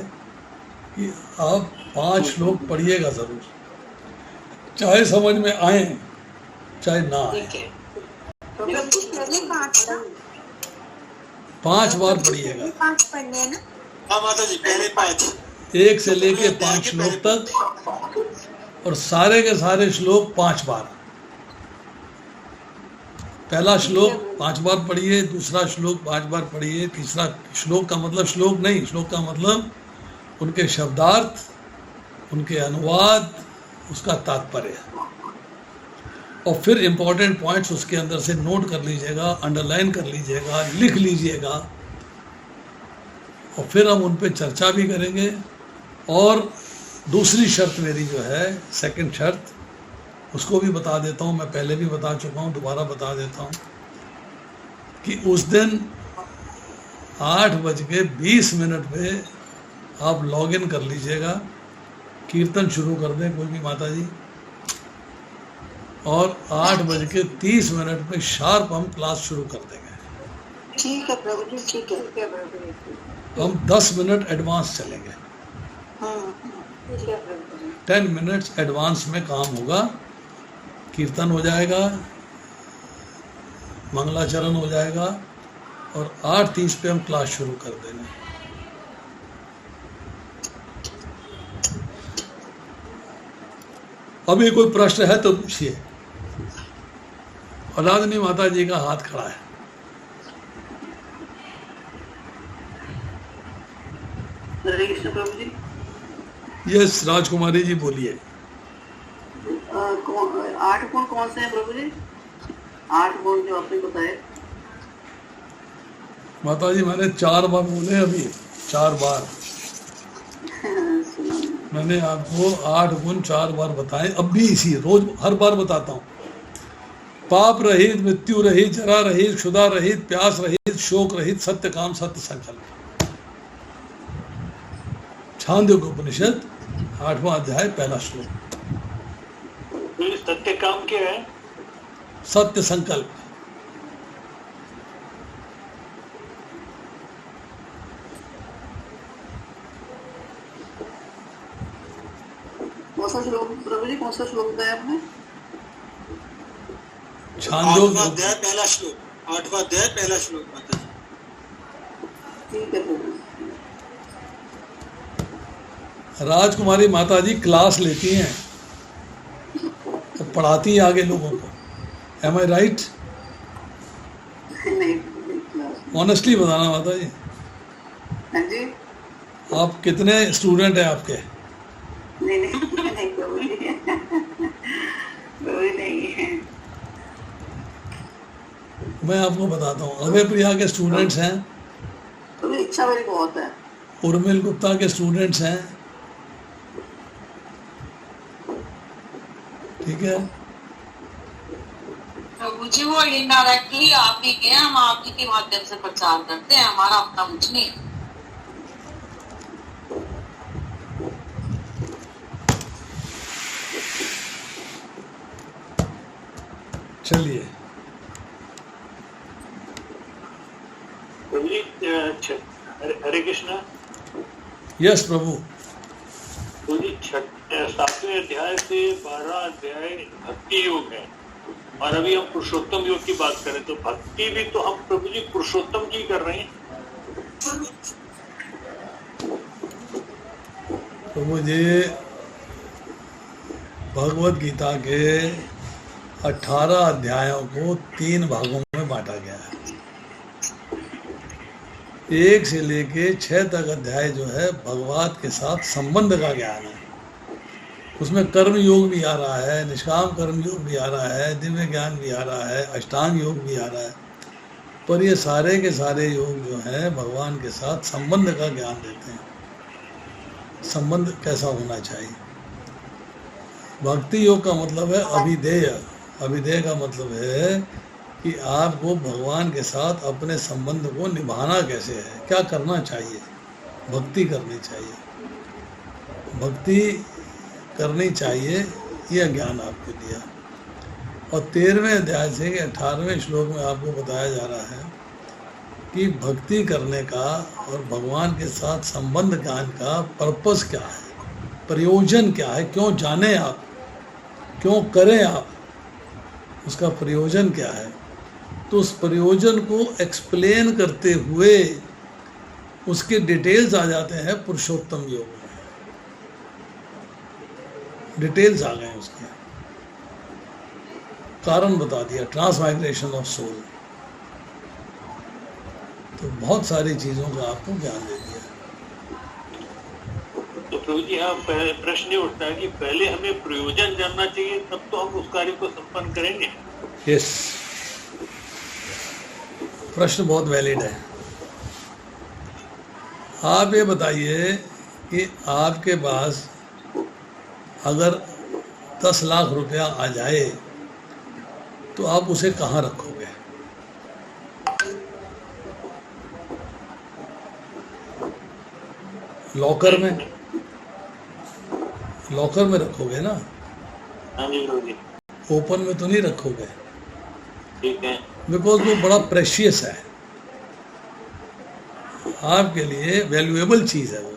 कि आप 5 श्लोक पढ़िएगा ज़रूर, चाहे समझ में आए चाहे ना आए। ठीक है। प्रभु जी पहले 5 ना, 5 बार पढ़िएगा, 5 पढ़ने हैं ना। हाँ माता जी, पहले 5 1 से लेके 5 श्लोक तक, और सारे के सारे श्लोक 5 बार। पहला श्लोक 5 बार पढ़िए, दूसरा श्लोक 5 बार पढ़िए, तीसरा श्लोक का मतलब श्लोक नहीं, श्लोक का मतलब उनके शब्दार्थ, उनके अनुवाद, उसका तात्पर्य, और फिर इम्पोर्टेंट पॉइंट्स उसके अंदर से नोट कर लीजिएगा, अंडरलाइन कर लीजिएगा, लिख लीजिएगा, और फिर हम उन पे चर्चा भी करेंगे। और दूसरी शर्त मेरी जो है, सेकंड शर्त, उसको भी बता देता हूँ, मैं पहले भी बता चुका हूँ, दोबारा बता देता हूँ कि उस दिन 8:20 पे आप लॉग इन कर लीजिएगा, कीर्तन शुरू कर दें कोई भी माता जी, और 8:30 पे शार्प हम क्लास शुरू कर देंगे। ठीक है प्रभु जी, ठीक है प्रभु जी। हम 10 मिनट एडवांस चलेंगे, ठीक है प्रभु जी। 10 मिनट्स एडवांस में काम होगा, कीर्तन हो जाएगा, मंगलाचरण हो जाएगा, और 8:30 पे हम क्लास शुरू कर देंगे। अभी कोई प्रश्न है तो पूछिए। औलादनी माता जी का हाथ खड़ा है। हरे कृष्ण प्रभु जी। यस राजकुमारी जी बोलिए। 8 गुण कौन से हैं प्रभु जी? 8 गुण जो आपने बताए। माता जी मैंने 4 बार बोले, अभी 4 बार मैंने आपको 8 गुण 4 बार बताए, अब भी इसी रोज हर बार बताता हूँ। पाप रहित, मृत्यु रहित, जरा रहित, क्षुधा रहित, प्यास रहित, शोक रहित, सत्य काम, सत्य संकल्प। छांदोग्य उपनिषद 8वां अध्याय, पहला श्लोक। सत्य काम क्या है? सत्य संकल्प। कौन सा श्लोक प्रभु जी, कौन सा श्लोक बताया आपने? छांदोग्य 8वां अध्याय पहला श्लोक, 8वां अध्याय पहला श्लोक माता जी। ठीक है प्रभु। राजकुमारी माता जी क्लास लेती हैं तो पढ़ाती हैं आगे लोगों को। एम आई राइट? नहीं, ऑनेस्टली बताना माता जी, हाँ जी। आप कितने स्टूडेंट हैं आपके? नहीं प्रभु जी। मैं आपको बताता हूँ, अभय प्रिया के स्टूडेंट्स हैं, तो भी इच्छा मेरी बहुत है। उर्मिल गुप्ता के स्टूडेंट्स हैं, ठीक है। प्रभु जी वो इनडायरेक्टली आप ही के, हम आप ही के माध्यम से प्रचार करते हैं, हमारा अपना कुछ नहीं है। चलिए प्रभु जी, हरे कृष्णा। यस प्रभु। प्रभु जी, 7वें अध्याय से 12 अध्याय भक्ति योग है, और अभी हम पुरुषोत्तम योग की बात करें तो भक्ति भी तो हम प्रभु जी पुरुषोत्तम की कर रहे हैं। प्रभु जी, भगवत गीता के 18 अध्यायों को 3 भागों में बांटा गया है। 1 से लेके 6 तक अध्याय जो है भगवान के साथ संबंध का ज्ञान है। उसमें कर्म योग भी आ रहा है, निष्काम कर्म योग भी आ रहा है, दिव्य ज्ञान भी आ रहा है, अष्टांग योग भी आ रहा है। पर ये सारे के सारे योग जो हैं भगवान के साथ संबंध का ज्ञान देते हैं। संबंध कैसा होना चाहिए। भक्ति योग का मतलब है अभिधेय। अभिधेय का मतलब है कि आपको भगवान के साथ अपने संबंध को निभाना कैसे है, क्या करना चाहिए। भक्ति करनी चाहिए, भक्ति करनी चाहिए, यह ज्ञान आपको दिया। और 13वें अध्याय से 18वें श्लोक में आपको बताया जा रहा है कि भक्ति करने का और भगवान के साथ संबंध ज्ञान का पर्पस क्या है, प्रयोजन क्या है, क्यों जाने आप, क्यों करें आप, उसका प्रयोजन क्या है। तो उस प्रयोजन को एक्सप्लेन करते हुए उसके डिटेल्स आ जाते हैं पुरुषोत्तम योग में। डिटेल्स आ गए, उसके कारण बता दिया, ट्रांसमाइग्रेशन ऑफ सोल। तो बहुत सारी चीजों का आपको ज्ञान दे दिया। तो प्रभु जी, यहाँ प्रश्न ये उठता है कि पहले हमें प्रयोजन जानना चाहिए, तब तो हम उस कार्य को संपन्न करेंगे। यस, प्रश्न बहुत वैलिड है। आप ये बताइए कि आपके पास अगर 10 लाख रुपया आ जाए तो आप उसे कहाँ रखोगे। लॉकर में, लॉकर में रखोगे ना। हाँ जी प्रभु जी। ओपन में तो नहीं रखोगे, ठीक है। बिकॉज वो बड़ा प्रेशियस है, आपके लिए वैल्यूएबल चीज है वो।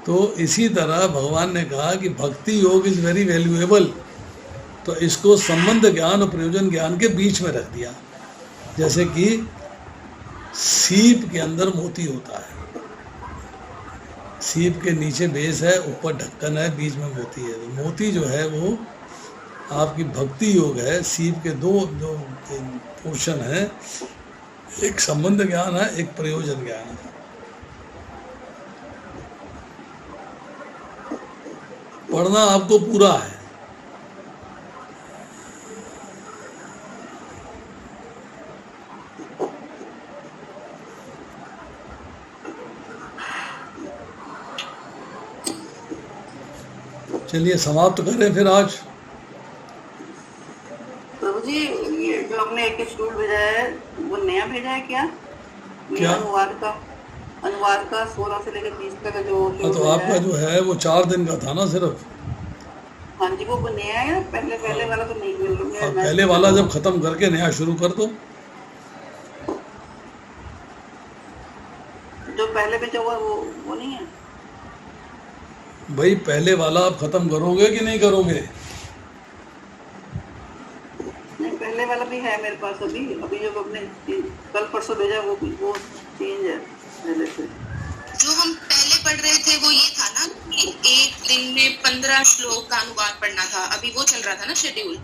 तो इसी तरह भगवान ने कहा कि भक्ति योग इज वेरी वैल्यूएबल, तो इसको संबंध ज्ञान और प्रयोजन ज्ञान के बीच में रख दिया। जैसे कि सीप के अंदर मोती होता है, सीप के नीचे बेस है, ऊपर ढक्कन है, बीच में मोती है। तो मोती जो है वो आपकी भक्ति योग है। सीप के दो जो पोर्शन है, एक संबंध ज्ञान है, एक प्रयोजन ज्ञान है। पढ़ना आपको पूरा है। चलिए समाप्त करें फिर आज। प्रभु जी, ये जो हमने एक स्टूल भेजा है वो नया भेजा है क्या? क्या? अनुवाद का 16 से लेकर 20 तक जो तो आपका जो है वो 4 दिन का था ना सिर्फ। हाँ जी, वो नया है। पहले वाला तो नहीं मिल रहा है। पहले वाला जब खत्म करके नया शुरू कर दो। जो पहले भेजा हुआ वो नहीं है भाई, पहले वाला आप खत्म करोगे कि नहीं करोगे? नहीं, पहले वाला भी है मेरे पास। अभी जो आपने कल परसों भेजा वो चेंज है पहले से। जो हम पहले पढ़ रहे थे वो ये था ना कि एक दिन में 15 श्लोक का अनुवाद पढ़ना था। अभी वो चल रहा था ना शेड्यूल।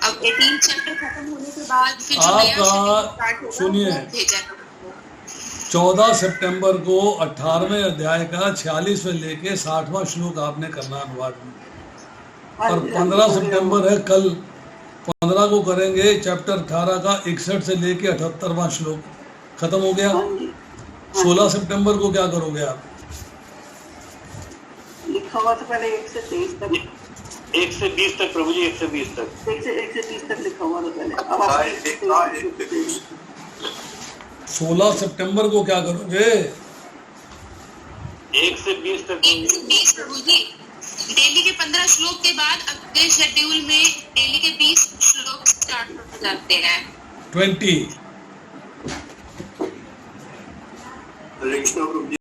अब 18 चैप्टर खत्म होने के बाद फिर जो नया शेड्यूल स्टार्ट होगा, सुनिए, वो भेजा है। 14 सितंबर को 18वें अध्याय का 46 से लेके 60वां श्लोक आपने करना अनुवाद में। और 15 सितंबर है कल 15 को करेंगे चैप्टर 18 का 61 से लेके 78वां श्लोक, खत्म हो गया। हाँ जी। 16 सितंबर को क्या करोगे आप? लिखा हुआ था पहले 1 से 23 तक, 1 से 20 तक प्रभु जी, 1 से 20 तक, 1 से 30 तक लिखा हुआ था पहले। अब आप 16 सितंबर को क्या करोगे? 1 से 20 तक 1 से 20 प्रभु जी। डेली के 15 श्लोक के बाद अगले शेड्यूल में डेली के 20 श्लोक स्टार्ट हो जाते हैं। 20। हरे कृष्णा प्रभु जी।